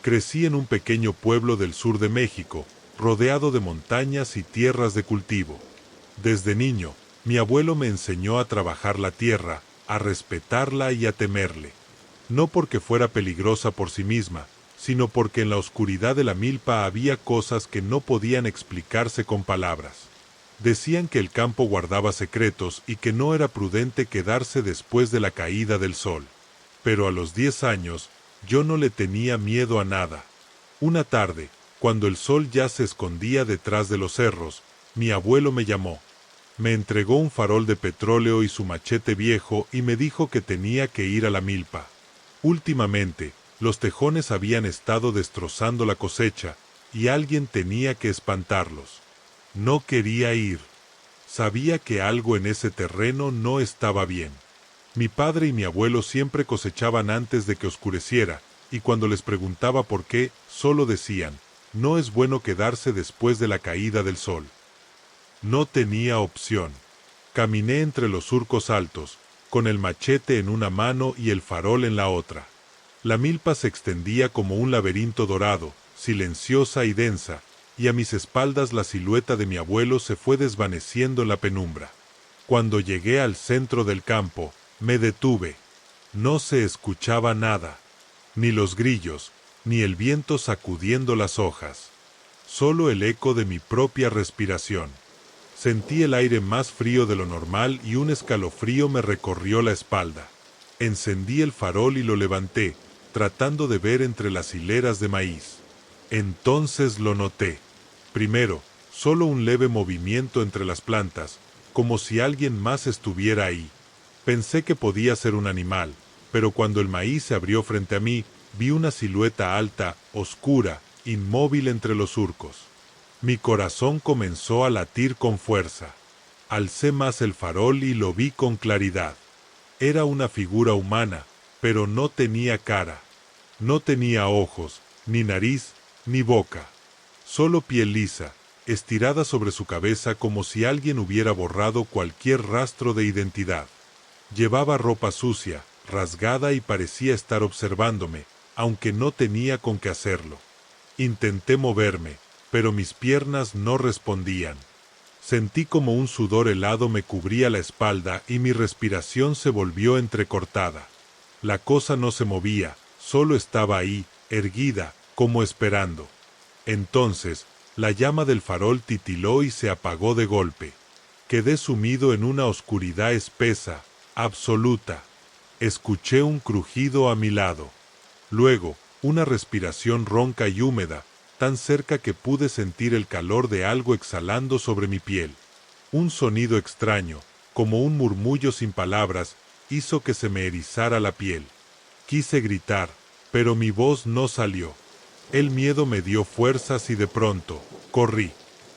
Crecí en un pequeño pueblo del sur de México, rodeado de montañas y tierras de cultivo. Desde niño, mi abuelo me enseñó a trabajar la tierra, a respetarla y a temerle. No porque fuera peligrosa por sí misma, sino porque en la oscuridad de la milpa había cosas que no podían explicarse con palabras. Decían que el campo guardaba secretos y que no era prudente quedarse después de la caída del sol. Pero a los 10 años, yo no le tenía miedo a nada. Una tarde, cuando el sol ya se escondía detrás de los cerros, mi abuelo me llamó. Me entregó un farol de petróleo y su machete viejo y me dijo que tenía que ir a la milpa. Últimamente, los tejones habían estado destrozando la cosecha y alguien tenía que espantarlos. No quería ir. Sabía que algo en ese terreno no estaba bien. Mi padre y mi abuelo siempre cosechaban antes de que oscureciera, y cuando les preguntaba por qué, solo decían, no es bueno quedarse después de la caída del sol. No tenía opción. Caminé entre los surcos altos, con el machete en una mano y el farol en la otra. La milpa se extendía como un laberinto dorado, silenciosa y densa, y a mis espaldas la silueta de mi abuelo se fue desvaneciendo en la penumbra. Cuando llegué al centro del campo, me detuve. No se escuchaba nada, ni los grillos, ni el viento sacudiendo las hojas. Solo el eco de mi propia respiración. Sentí el aire más frío de lo normal y un escalofrío me recorrió la espalda. Encendí el farol y lo levanté, tratando de ver entre las hileras de maíz. Entonces lo noté. Primero, solo un leve movimiento entre las plantas, como si alguien más estuviera ahí. Pensé que podía ser un animal, pero cuando el maíz se abrió frente a mí, vi una silueta alta, oscura, inmóvil entre los surcos. Mi corazón comenzó a latir con fuerza. Alcé más el farol y lo vi con claridad. Era una figura humana, pero no tenía cara. No tenía ojos, ni nariz, ni boca. Solo piel lisa, estirada sobre su cabeza como si alguien hubiera borrado cualquier rastro de identidad. Llevaba ropa sucia, rasgada y parecía estar observándome, aunque no tenía con qué hacerlo. Intenté moverme, pero mis piernas no respondían. Sentí como un sudor helado me cubría la espalda y mi respiración se volvió entrecortada. La cosa no se movía, solo estaba ahí, erguida, como esperando. Entonces, la llama del farol titiló y se apagó de golpe. Quedé sumido en una oscuridad espesa, absoluta. Escuché un crujido a mi lado. Luego, una respiración ronca y húmeda, tan cerca que pude sentir el calor de algo exhalando sobre mi piel. Un sonido extraño, como un murmullo sin palabras, hizo que se me erizara la piel. Quise gritar, pero mi voz no salió. El miedo me dio fuerzas y de pronto, corrí.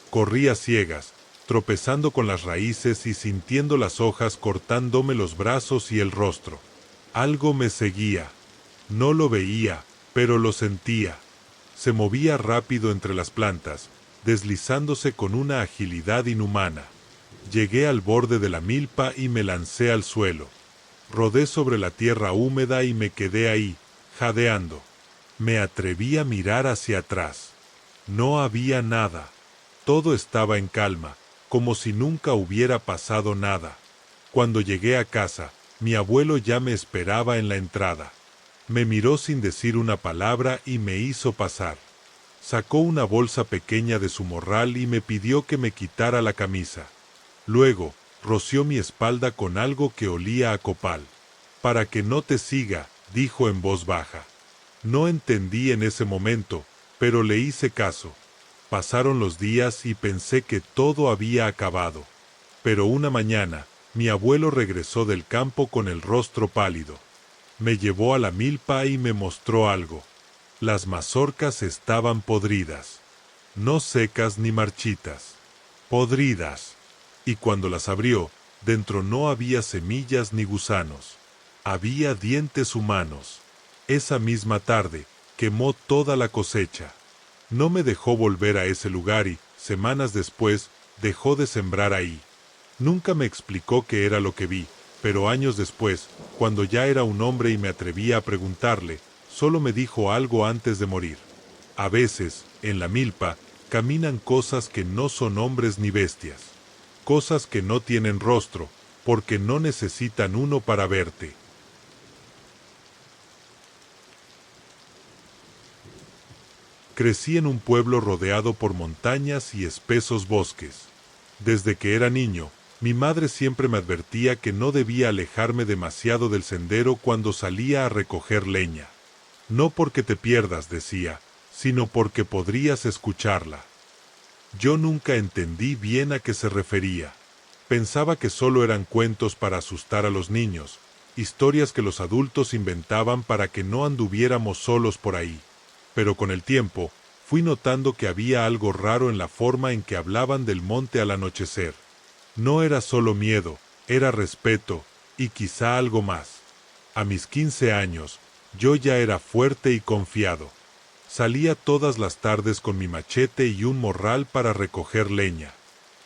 Corrí a ciegas, tropezando con las raíces y sintiendo las hojas cortándome los brazos y el rostro. Algo me seguía. No lo veía, pero lo sentía. Se movía rápido entre las plantas, deslizándose con una agilidad inhumana. Llegué al borde de la milpa y me lancé al suelo. Rodé sobre la tierra húmeda y me quedé ahí, jadeando. Me atreví a mirar hacia atrás. No había nada. Todo estaba en calma, como si nunca hubiera pasado nada. Cuando llegué a casa, mi abuelo ya me esperaba en la entrada. Me miró sin decir una palabra y me hizo pasar. Sacó una bolsa pequeña de su morral y me pidió que me quitara la camisa. Luego, roció mi espalda con algo que olía a copal. Para que no te siga, dijo en voz baja. No entendí en ese momento, pero le hice caso. Pasaron los días y pensé que todo había acabado. Pero una mañana, mi abuelo regresó del campo con el rostro pálido. Me llevó a la milpa y me mostró algo. Las mazorcas estaban podridas. No secas ni marchitas. Podridas. Y cuando las abrió, dentro no había semillas ni gusanos. Había dientes humanos. Esa misma tarde, quemó toda la cosecha. No me dejó volver a ese lugar y, semanas después, dejó de sembrar ahí. Nunca me explicó qué era lo que vi, pero años después, cuando ya era un hombre y me atrevía a preguntarle, solo me dijo algo antes de morir. A veces, en la milpa, caminan cosas que no son hombres ni bestias. Cosas que no tienen rostro, porque no necesitan uno para verte. Crecí en un pueblo rodeado por montañas y espesos bosques. Desde que era niño, mi madre siempre me advertía que no debía alejarme demasiado del sendero cuando salía a recoger leña. No porque te pierdas, decía, sino porque podrías escucharla. Yo nunca entendí bien a qué se refería. Pensaba que solo eran cuentos para asustar a los niños, historias que los adultos inventaban para que no anduviéramos solos por ahí. Pero con el tiempo, fui notando que había algo raro en la forma en que hablaban del monte al anochecer. No era solo miedo, era respeto, y quizá algo más. A mis 15 años, yo ya era fuerte y confiado. Salía todas las tardes con mi machete y un morral para recoger leña.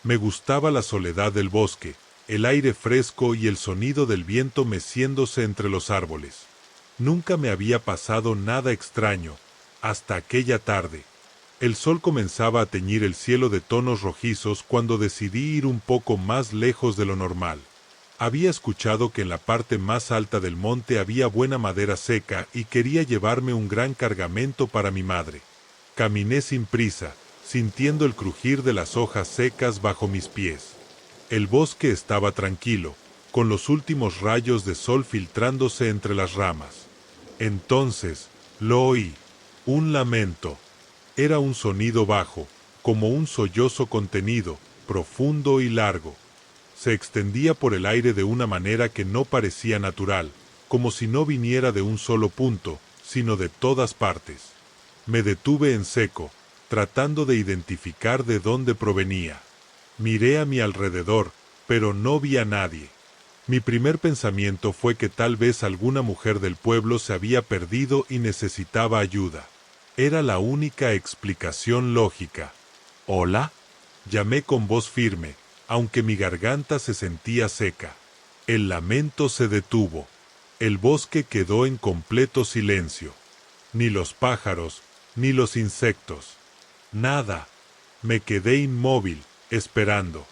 Me gustaba la soledad del bosque, el aire fresco y el sonido del viento meciéndose entre los árboles. Nunca me había pasado nada extraño, hasta aquella tarde. El sol comenzaba a teñir el cielo de tonos rojizos cuando decidí ir un poco más lejos de lo normal. Había escuchado que en la parte más alta del monte había buena madera seca y quería llevarme un gran cargamento para mi madre. Caminé sin prisa, sintiendo el crujir de las hojas secas bajo mis pies. El bosque estaba tranquilo, con los últimos rayos de sol filtrándose entre las ramas. Entonces, lo oí. Un lamento. Era un sonido bajo, como un sollozo contenido, profundo y largo. Se extendía por el aire de una manera que no parecía natural, como si no viniera de un solo punto, sino de todas partes. Me detuve en seco, tratando de identificar de dónde provenía. Miré a mi alrededor, pero no vi a nadie. Mi primer pensamiento fue que tal vez alguna mujer del pueblo se había perdido y necesitaba ayuda. Era la única explicación lógica. ¿Hola? Llamé con voz firme, aunque mi garganta se sentía seca. El lamento se detuvo. El bosque quedó en completo silencio. Ni los pájaros, ni los insectos. Nada. Me quedé inmóvil, esperando.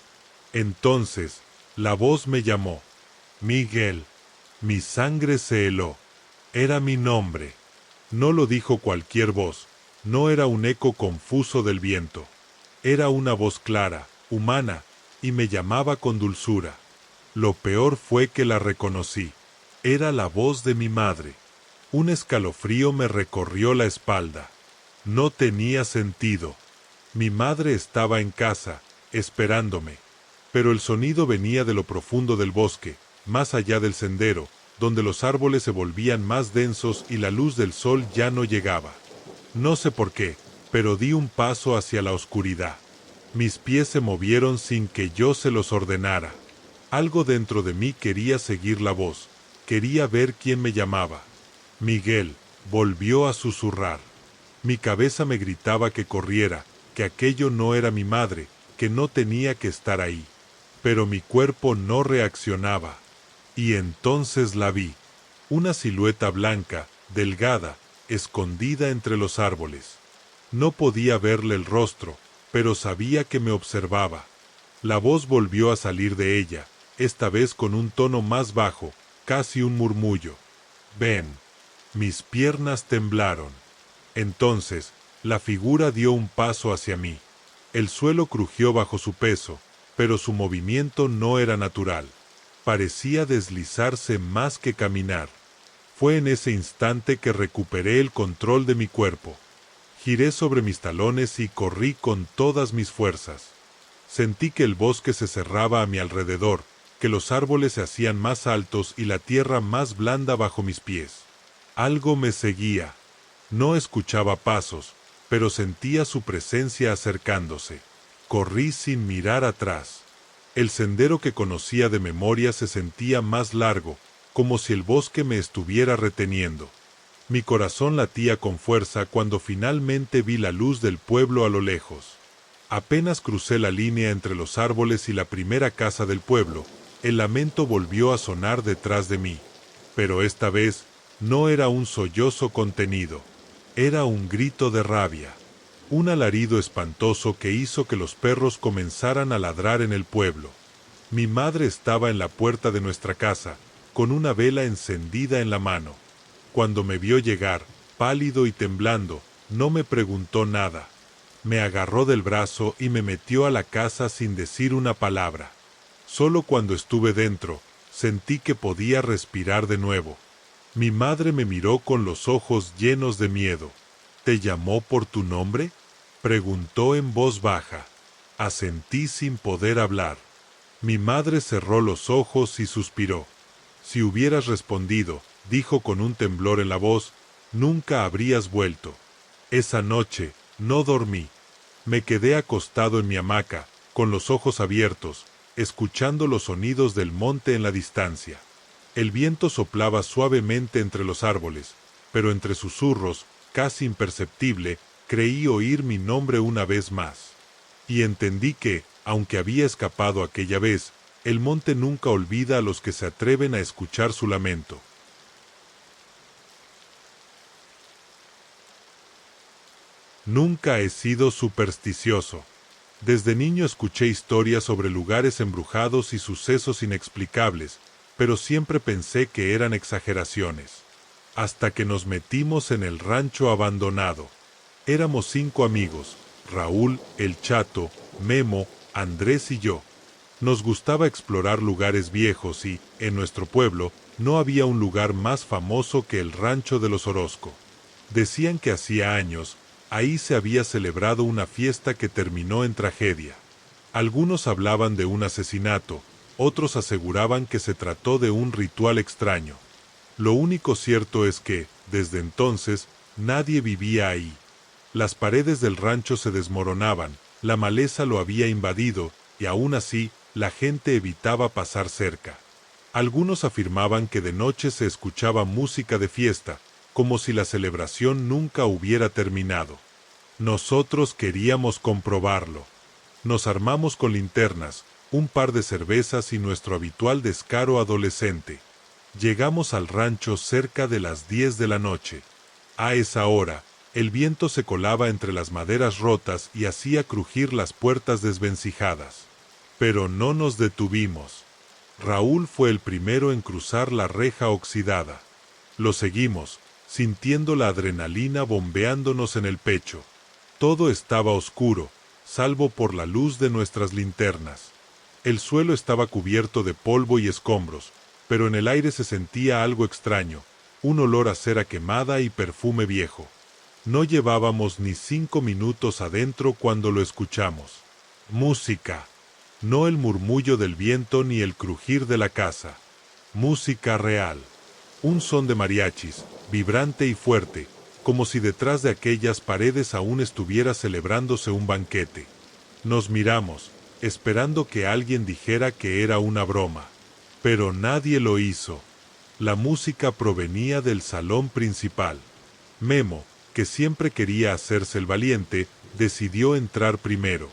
Entonces, la voz me llamó. Miguel. Mi sangre se heló. Era mi nombre. No lo dijo cualquier voz, no era un eco confuso del viento. Era una voz clara, humana, y me llamaba con dulzura. Lo peor fue que la reconocí. Era la voz de mi madre. Un escalofrío me recorrió la espalda. No tenía sentido. Mi madre estaba en casa, esperándome. Pero el sonido venía de lo profundo del bosque, más allá del sendero, donde los árboles se volvían más densos y la luz del sol ya no llegaba. No sé por qué, pero di un paso hacia la oscuridad. Mis pies se movieron sin que yo se los ordenara. Algo dentro de mí quería seguir la voz, quería ver quién me llamaba. Miguel, volvió a susurrar. Mi cabeza me gritaba que corriera, que aquello no era mi madre, que no tenía que estar ahí. Pero mi cuerpo no reaccionaba. Y entonces la vi. Una silueta blanca, delgada, escondida entre los árboles. No podía verle el rostro, pero sabía que me observaba. La voz volvió a salir de ella, esta vez con un tono más bajo, casi un murmullo. Ven. Mis piernas temblaron. Entonces, la figura dio un paso hacia mí. El suelo crujió bajo su peso, pero su movimiento no era natural. Parecía deslizarse más que caminar. Fue en ese instante que recuperé el control de mi cuerpo. Giré sobre mis talones y corrí con todas mis fuerzas. Sentí que el bosque se cerraba a mi alrededor, que los árboles se hacían más altos y la tierra más blanda bajo mis pies. Algo me seguía. No escuchaba pasos, pero sentía su presencia acercándose. Corrí sin mirar atrás. El sendero que conocía de memoria se sentía más largo, como si el bosque me estuviera reteniendo. Mi corazón latía con fuerza cuando finalmente vi la luz del pueblo a lo lejos. Apenas crucé la línea entre los árboles y la primera casa del pueblo, el lamento volvió a sonar detrás de mí. Pero esta vez, No era un sollozo contenido. Era un grito de rabia. Un alarido espantoso que hizo que los perros comenzaran a ladrar en el pueblo. Mi madre estaba en la puerta de nuestra casa, con una vela encendida en la mano. Cuando me vio llegar, pálido y temblando, no me preguntó nada. Me agarró del brazo y me metió a la casa sin decir una palabra. Solo cuando estuve dentro, sentí que podía respirar de nuevo. Mi madre me miró con los ojos llenos de miedo. ¿Te llamó por tu nombre?, preguntó en voz baja. Asentí sin poder hablar. Mi madre cerró los ojos y suspiró. Si hubieras respondido, dijo con un temblor en la voz, nunca habrías vuelto. Esa noche, no dormí. Me quedé acostado en mi hamaca, con los ojos abiertos, escuchando los sonidos del monte en la distancia. El viento soplaba suavemente entre los árboles, pero entre susurros, casi imperceptible, creí oír mi nombre una vez más. Y entendí que, aunque había escapado aquella vez, el monte nunca olvida a los que se atreven a escuchar su lamento. Nunca he sido supersticioso. Desde niño escuché historias sobre lugares embrujados y sucesos inexplicables, pero siempre pensé que eran exageraciones. Hasta que nos metimos en el rancho abandonado. Éramos 5 amigos, Raúl, el Chato, Memo, Andrés y yo. Nos gustaba explorar lugares viejos y, en nuestro pueblo, no había un lugar más famoso que el rancho de los Orozco. Decían que hacía años, ahí se había celebrado una fiesta que terminó en tragedia. Algunos hablaban de un asesinato, otros aseguraban que se trató de un ritual extraño. Lo único cierto es que, desde entonces, nadie vivía ahí. Las paredes del rancho se desmoronaban, la maleza lo había invadido, y aún así, la gente evitaba pasar cerca. Algunos afirmaban que de noche se escuchaba música de fiesta, como si la celebración nunca hubiera terminado. Nosotros queríamos comprobarlo. Nos armamos con linternas, un par de cervezas y nuestro habitual descaro adolescente. Llegamos al rancho cerca de las 10 de la noche. A esa hora, el viento se colaba entre las maderas rotas y hacía crujir las puertas desvencijadas. Pero no nos detuvimos. Raúl fue el primero en cruzar la reja oxidada. Lo seguimos, sintiendo la adrenalina bombeándonos en el pecho. Todo estaba oscuro, salvo por la luz de nuestras linternas. El suelo estaba cubierto de polvo y escombros, pero en el aire se sentía algo extraño, un olor a cera quemada y perfume viejo. No llevábamos ni 5 minutos adentro cuando lo escuchamos. Música. No el murmullo del viento ni el crujir de la casa. Música real. Un son de mariachis, vibrante y fuerte, como si detrás de aquellas paredes aún estuviera celebrándose un banquete. Nos miramos, esperando que alguien dijera que era una broma. Pero nadie lo hizo. La música provenía del salón principal. Memo, que siempre quería hacerse el valiente, decidió entrar primero.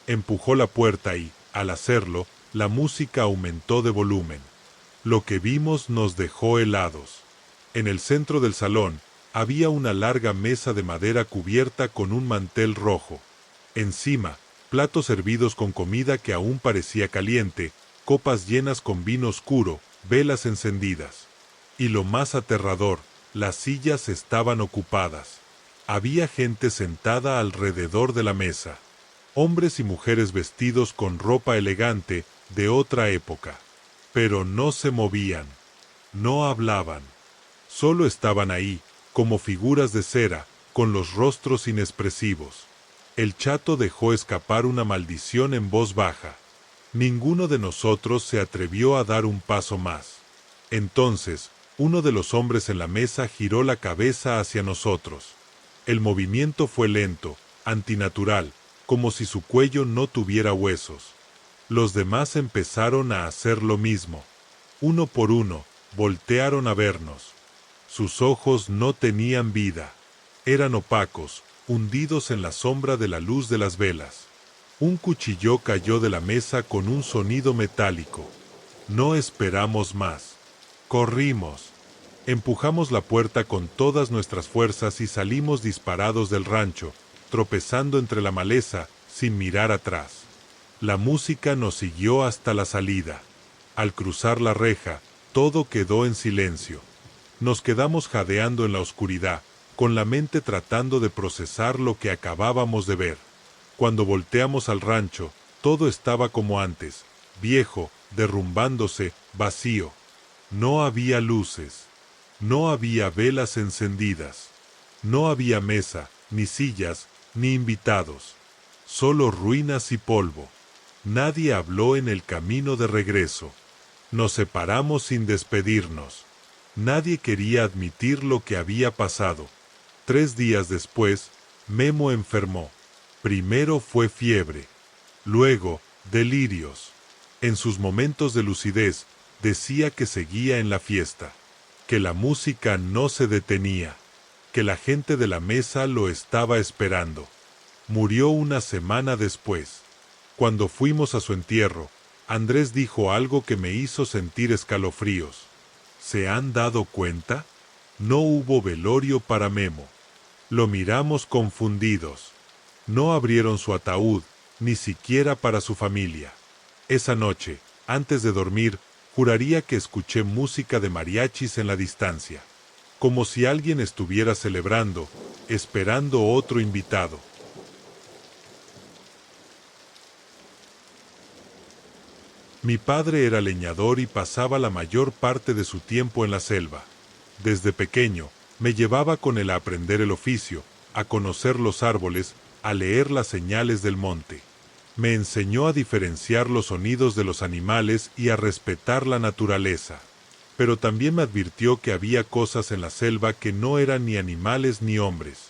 Empujó la puerta y, al hacerlo, la música aumentó de volumen. Lo que vimos nos dejó helados. En el centro del salón, había una larga mesa de madera cubierta con un mantel rojo. Encima, platos servidos con comida que aún parecía caliente, copas llenas con vino oscuro, velas encendidas. Y lo más aterrador, las sillas estaban ocupadas. Había gente sentada alrededor de la mesa. Hombres y mujeres vestidos con ropa elegante de otra época. Pero no se movían. No hablaban. Solo estaban ahí, como figuras de cera, con los rostros inexpresivos. El Chato dejó escapar una maldición en voz baja. Ninguno de nosotros se atrevió a dar un paso más. Entonces, uno de los hombres en la mesa giró la cabeza hacia nosotros. El movimiento fue lento, antinatural, como si su cuello no tuviera huesos. Los demás empezaron a hacer lo mismo. Uno por uno, voltearon a vernos. Sus ojos no tenían vida. Eran opacos, hundidos en la sombra de la luz de las velas. Un cuchillo cayó de la mesa con un sonido metálico. No esperamos más. Corrimos. Empujamos la puerta con todas nuestras fuerzas y salimos disparados del rancho, tropezando entre la maleza, sin mirar atrás. La música nos siguió hasta la salida. Al cruzar la reja, todo quedó en silencio. Nos quedamos jadeando en la oscuridad, con la mente tratando de procesar lo que acabábamos de ver. Cuando volteamos al rancho, todo estaba como antes, viejo, derrumbándose, vacío. No había luces. No había velas encendidas. No había mesa, ni sillas, ni invitados. Solo ruinas y polvo. Nadie habló en el camino de regreso. Nos separamos sin despedirnos. Nadie quería admitir lo que había pasado. 3 días después, Memo enfermó. Primero fue fiebre. Luego, delirios. En sus momentos de lucidez, decía que seguía en la fiesta. Que la música no se detenía. Que la gente de la mesa lo estaba esperando. Murió una semana después. Cuando fuimos a su entierro, Andrés dijo algo que me hizo sentir escalofríos. ¿Se han dado cuenta? No hubo velorio para Memo. Lo miramos confundidos. No abrieron su ataúd, ni siquiera para su familia. Esa noche, antes de dormir, juraría que escuché música de mariachis en la distancia. Como si alguien estuviera celebrando, esperando otro invitado. Mi padre era leñador y pasaba la mayor parte de su tiempo en la selva. Desde pequeño, me llevaba con él a aprender el oficio, a conocer los árboles, a leer las señales del monte. Me enseñó a diferenciar los sonidos de los animales y a respetar la naturaleza. Pero también me advirtió que había cosas en la selva que no eran ni animales ni hombres.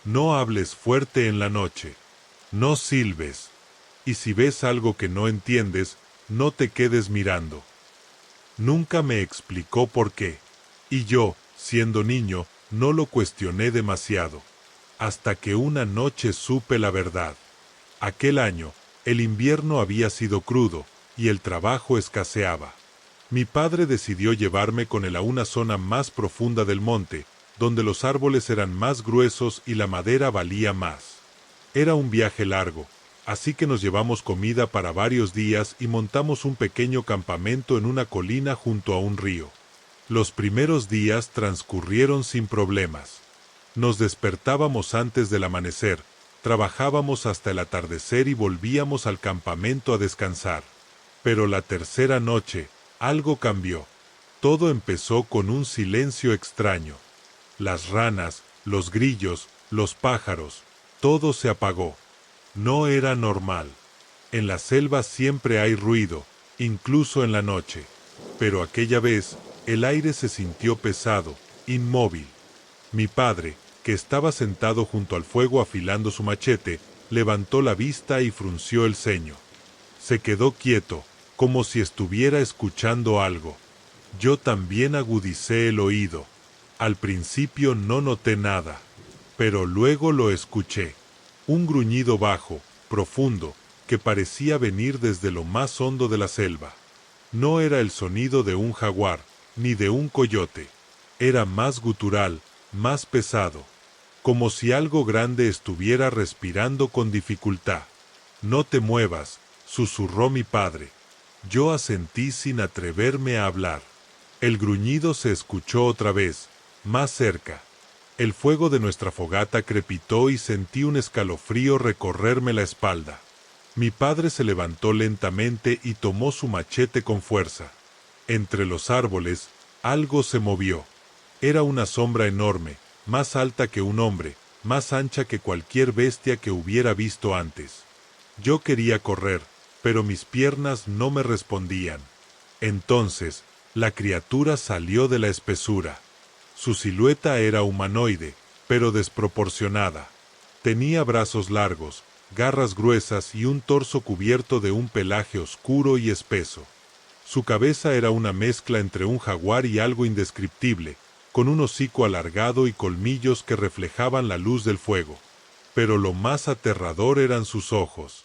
No hables fuerte en la noche. No silbes. Y si ves algo que no entiendes, no te quedes mirando. Nunca me explicó por qué. Y yo, siendo niño, no lo cuestioné demasiado. Hasta que una noche supe la verdad. Aquel año, el invierno había sido crudo, y el trabajo escaseaba. Mi padre decidió llevarme con él a una zona más profunda del monte, donde los árboles eran más gruesos y la madera valía más. Era un viaje largo, así que nos llevamos comida para varios días y montamos un pequeño campamento en una colina junto a un río. Los primeros días transcurrieron sin problemas. Nos despertábamos antes del amanecer, trabajábamos hasta el atardecer y volvíamos al campamento a descansar. Pero la tercera noche, algo cambió. Todo empezó con un silencio extraño. Las ranas, los grillos, los pájaros, todo se apagó. No era normal. En la selva siempre hay ruido, incluso en la noche. Pero aquella vez, el aire se sintió pesado, inmóvil. Mi padre, que estaba sentado junto al fuego afilando su machete, levantó la vista y frunció el ceño. Se quedó quieto, como si estuviera escuchando algo. Yo también agudicé el oído. Al principio no noté nada, pero luego lo escuché. Un gruñido bajo, profundo, que parecía venir desde lo más hondo de la selva. No era el sonido de un jaguar, ni de un coyote. Era más gutural, más pesado, como si algo grande estuviera respirando con dificultad. «No te muevas», susurró mi padre. Yo asentí sin atreverme a hablar. El gruñido se escuchó otra vez, más cerca. El fuego de nuestra fogata crepitó y sentí un escalofrío recorrerme la espalda. Mi padre se levantó lentamente y tomó su machete con fuerza. Entre los árboles, algo se movió. Era una sombra enorme, más alta que un hombre, más ancha que cualquier bestia que hubiera visto antes. Yo quería correr, pero mis piernas no me respondían. Entonces, la criatura salió de la espesura. Su silueta era humanoide, pero desproporcionada. Tenía brazos largos, garras gruesas y un torso cubierto de un pelaje oscuro y espeso. Su cabeza era una mezcla entre un jaguar y algo indescriptible, con un hocico alargado y colmillos que reflejaban la luz del fuego. Pero lo más aterrador eran sus ojos.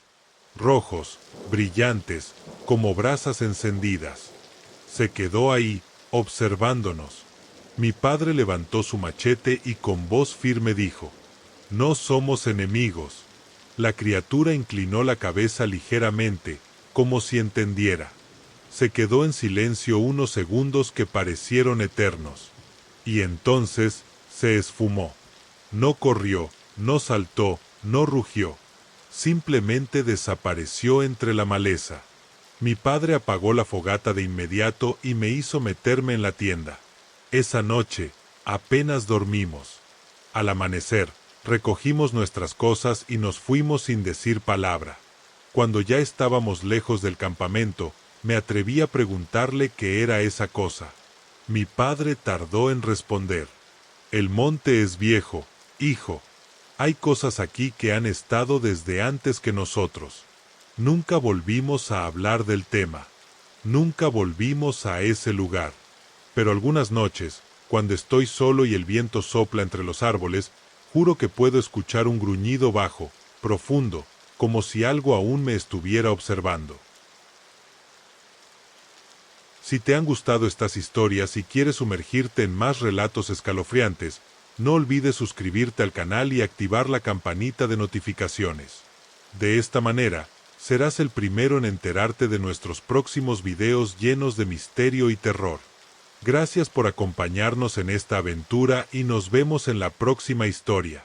Rojos, brillantes, como brasas encendidas. Se quedó ahí, observándonos. Mi padre levantó su machete y con voz firme dijo: «No somos enemigos». La criatura inclinó la cabeza ligeramente, como si entendiera. Se quedó en silencio unos segundos que parecieron eternos. Y entonces se esfumó. No corrió, no saltó, no rugió. Simplemente desapareció entre la maleza. Mi padre apagó la fogata de inmediato y me hizo meterme en la tienda. Esa noche, apenas dormimos. Al amanecer, recogimos nuestras cosas y nos fuimos sin decir palabra. Cuando ya estábamos lejos del campamento, me atreví a preguntarle qué era esa cosa. Mi padre tardó en responder. «El monte es viejo, hijo. Hay cosas aquí que han estado desde antes que nosotros». Nunca volvimos a hablar del tema. Nunca volvimos a ese lugar. Pero algunas noches, cuando estoy solo y el viento sopla entre los árboles, juro que puedo escuchar un gruñido bajo, profundo, como si algo aún me estuviera observando. Si te han gustado estas historias y quieres sumergirte en más relatos escalofriantes, no olvides suscribirte al canal y activar la campanita de notificaciones. De esta manera, serás el primero en enterarte de nuestros próximos videos llenos de misterio y terror. Gracias por acompañarnos en esta aventura y nos vemos en la próxima historia.